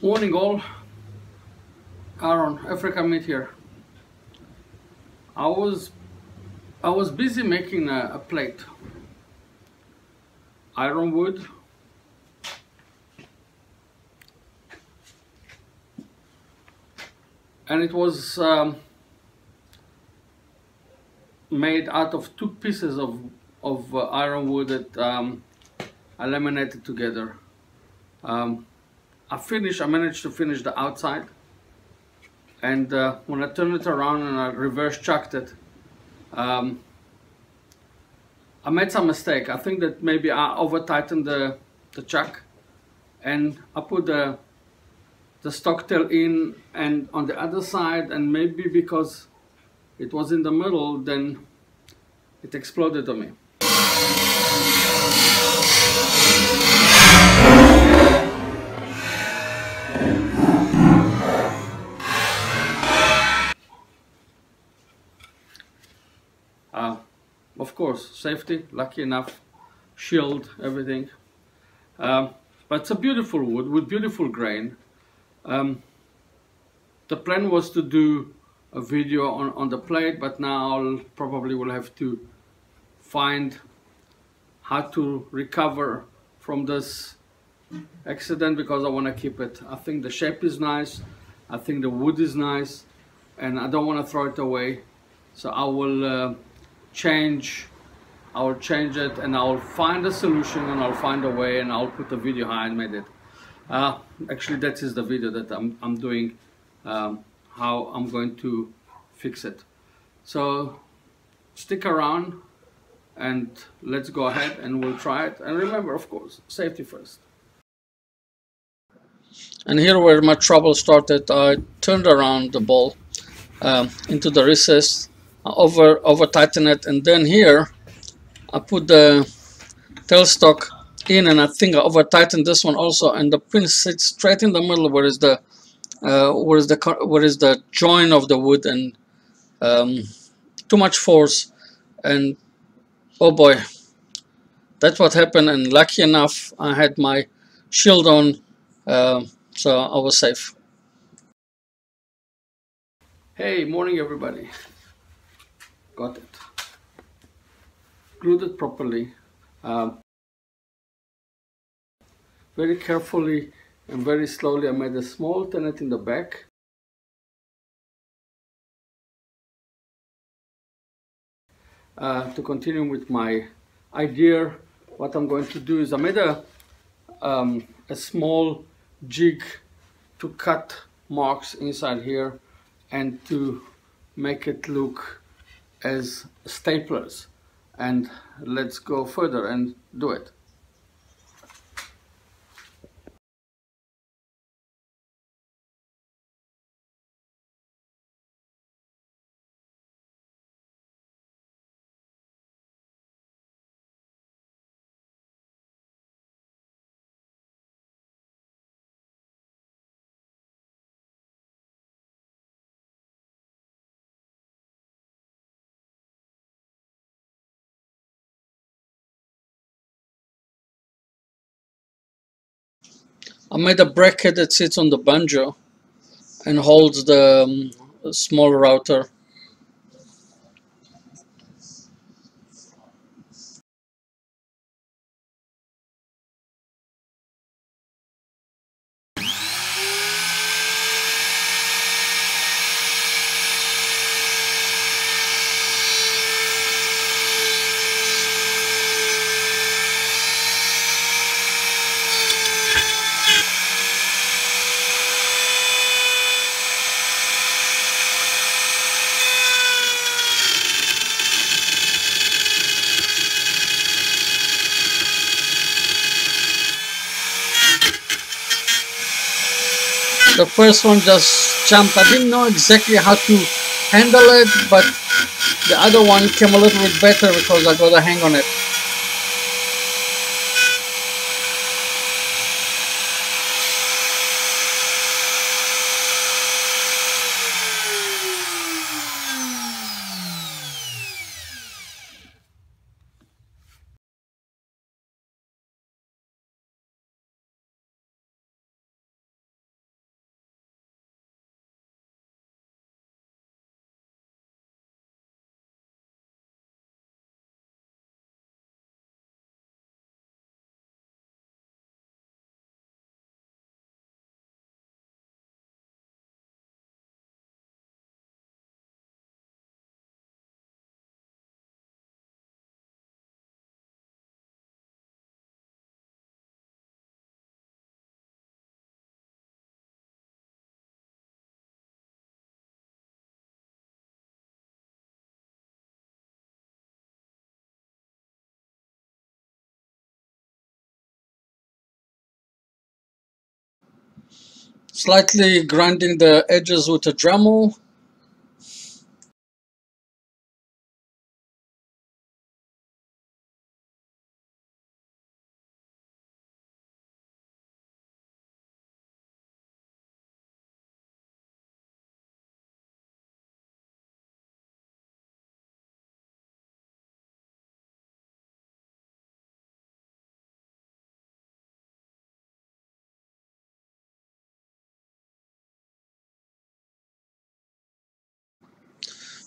Morning all, Aaron, Africa Meat here. I was busy making a plate, ironwood, and it was made out of two pieces of ironwood that I laminated together. I managed to finish the outside, and when I turned it around and I reverse chucked it, I made some mistake. I think that maybe I over tightened the chuck, and I put the stock tail in and on the other side, and maybe because it was in the middle, then it exploded on me. Of course, safety, lucky enough, shield, everything. But it's a beautiful wood with beautiful grain. The plan was to do a video on the plate, but now I'll probably will have to find how to recover from this accident, because I want to keep it. I think the shape is nice, I think the wood is nice, and I don't want to throw it away. So I will change it, and I'll find a solution, and I'll find a way, and I'll put a video how I made it. Actually, that is the video that I'm doing, how I'm going to fix it. So stick around and let's go ahead and we'll try it. And remember, of course, safety first. And here where my trouble started, I turned around the ball into the recess, over tighten it, and then here I put the tailstock in, and I think I over tightened this one also, and the pin sits straight in the middle where is the joint of the wood, and too much force, and oh boy, that's what happened. And lucky enough I had my shield on, so I was safe. Hey, morning everybody. Got it. Glued it properly. Very carefully and very slowly I made a small tenet in the back. To continue with my idea, what I'm going to do is I made a small jig to cut marks inside here and to make it look as staplers. And let's go further and do it. I made a bracket that sits on the banjo and holds the small router. The first one just jumped. I didn't know exactly how to handle it, but the other one came a little bit better because I got a hang on it. Slightly grinding the edges with a Dremel.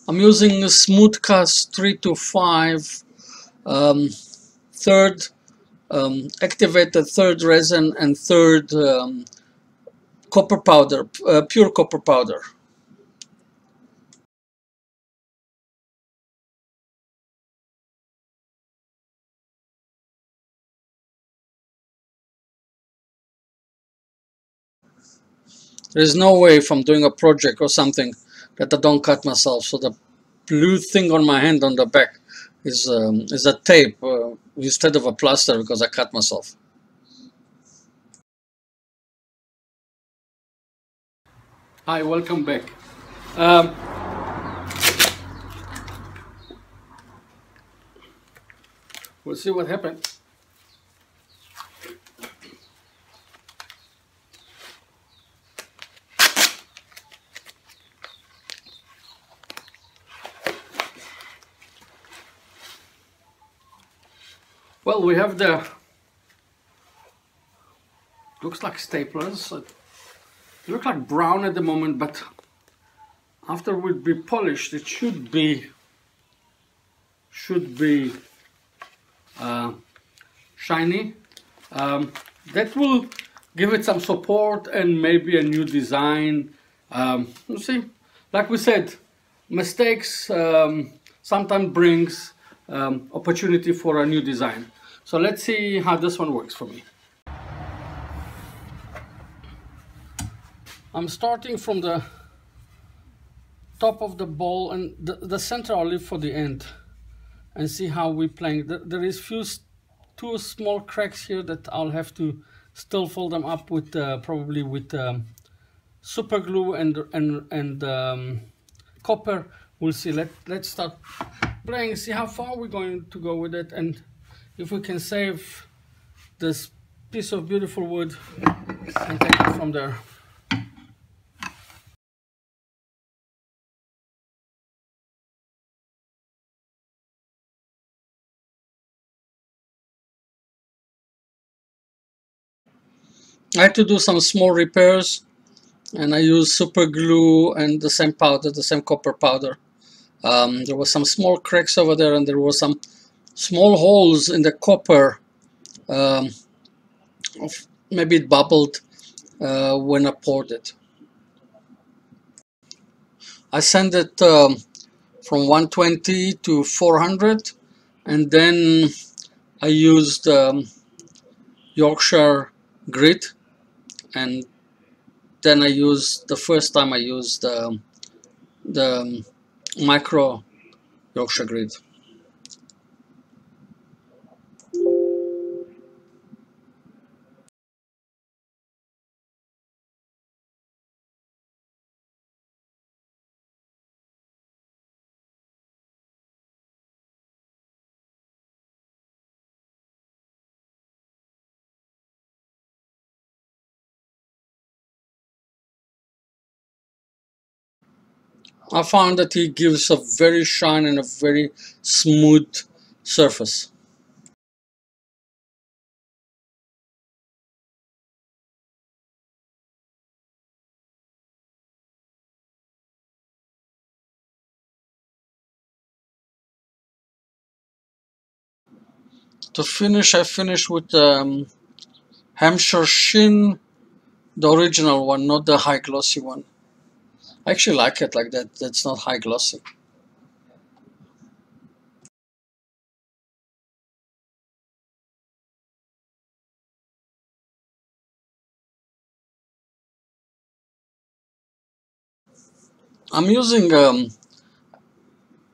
I'm using a smooth cast 3 to 5 third activated third resin and third copper powder, pure copper powder. There is no way if I'm doing a project or something that I don't cut myself. So the blue thing on my hand on the back is a tape instead of a plaster because I cut myself. Hi, welcome back. We'll see what happened. Well, we have the, looks like staplers. They look like brown at the moment, but after it will be polished, it should be shiny. That will give it some support and maybe a new design. We'll see. Like we said, mistakes sometimes brings opportunity for a new design. So let's see how this one works for me. I'm starting from the top of the bowl, and the center I'll leave for the end and see how we're playing. There is two small cracks here that I'll have to still fill them up with probably with super glue and copper. We'll see. Let's start playing, see how far we're going to go with it, and if we can save this piece of beautiful wood and take it from there. I had to do some small repairs, and I used super glue and the same powder, the same copper powder. There was some small cracks over there, and there was some small holes in the copper. Maybe it bubbled when I poured it. I sent it from 120 to 400, and then I used Yorkshire grit, and then I used, the first time I used the micro Yorkshire grit. I found that it gives a very shine and a very smooth surface. To finish, I finished with Hampshire Shin, the original one, not the high glossy one. I actually like it like that. That's not high glossy. I'm using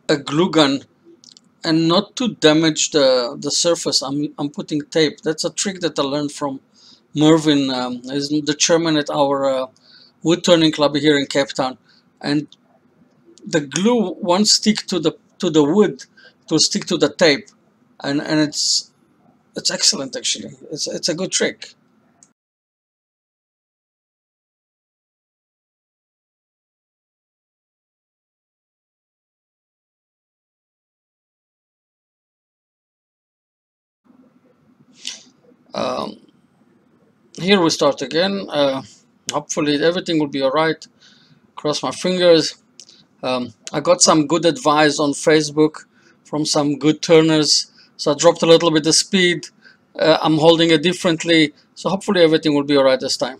a glue gun, and not to damage the surface. I'm putting tape. That's a trick that I learned from Mervin, is the chairman at our wood turning club here in Cape Town, and the glue won't stick to the wood, to stick to the tape, and it's excellent actually. It's a good trick. Um, Here we start again. Hopefully everything will be all right. Cross my fingers. I got some good advice on Facebook from some good turners, so I dropped a little bit of speed. I'm holding it differently, so hopefully everything will be all right this time.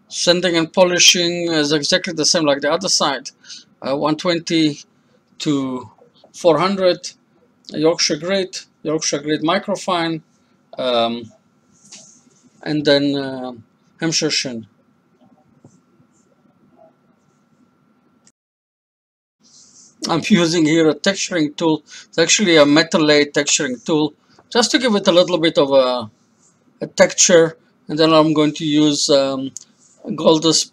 Sanding and polishing is exactly the same like the other side. 120 to 400, Yorkshire grit microfine, um, and then Hampshire shin. I'm using here a texturing tool. It's actually a metal lathe texturing tool, just to give it a little bit of a texture. And then I'm going to use Gilda's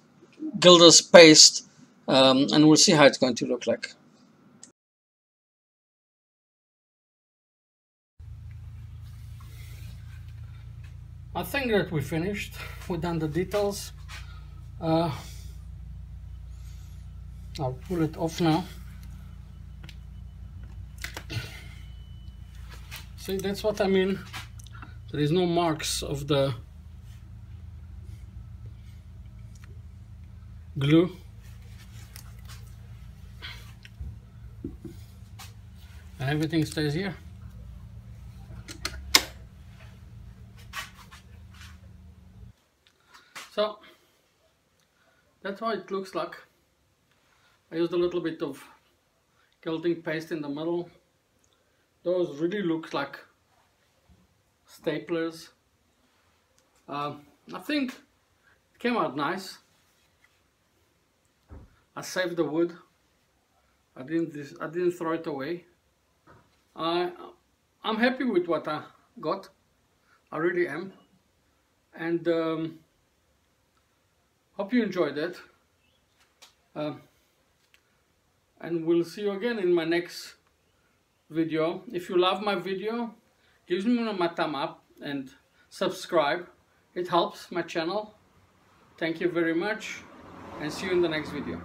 paste, and we'll see how it's going to look like. I think that we finished. We've done the details. I'll pull it off now. See, that's what I mean. There is no marks of the glue. And everything stays here. So that's how it looks like. I used a little bit of gilding paste in the middle. Those really look like staplers. I think it came out nice. I saved the wood. I didn't throw it away. I'm happy with what I got. I really am. And hope you enjoyed it. And we'll see you again in my next video. If you love my video, give me a thumb up and subscribe. It helps my channel. Thank you very much, and see you in the next video.